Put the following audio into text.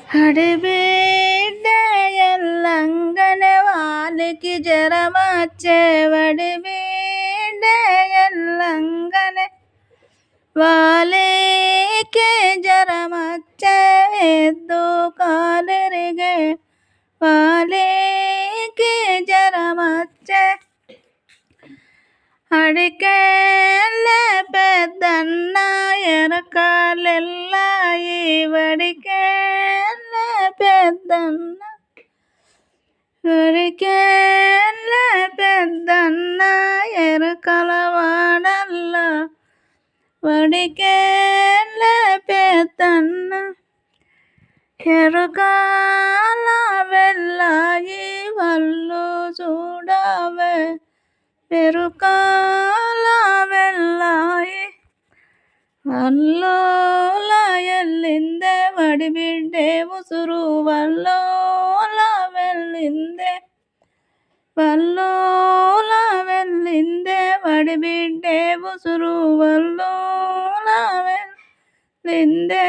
అడిబిడ్డ ఎల్లంగనే వాలికి జరమచ్చే వడిబిడ్డ ఎల్లంగనే వాలికి జరమచ్చే ఎద్దు కాలిరిగే వాలికి జరమచ్చే అడికేళ్ళే పెద్దన్న ఎరకాలెల్లాయి వడికేళ్ళే పెద్దన్న వడికేళ్ళే పెద్దన్న ఎరకల వాడల్లా వడికేళ్ళే పెద్దన్న ఎరకాల వెళ్ళాయి వల్లు చూడవే ఎరుకాల వెళ్ళాయి వల్లోల ఎల్లిందే వడిబిడ్డే ఉసురు వల్లోల వెళ్ళిందే వల్లోల వెళ్ళిందే వడిబిడ్డే ఉసురు వల్లోల వెళ్ళిందే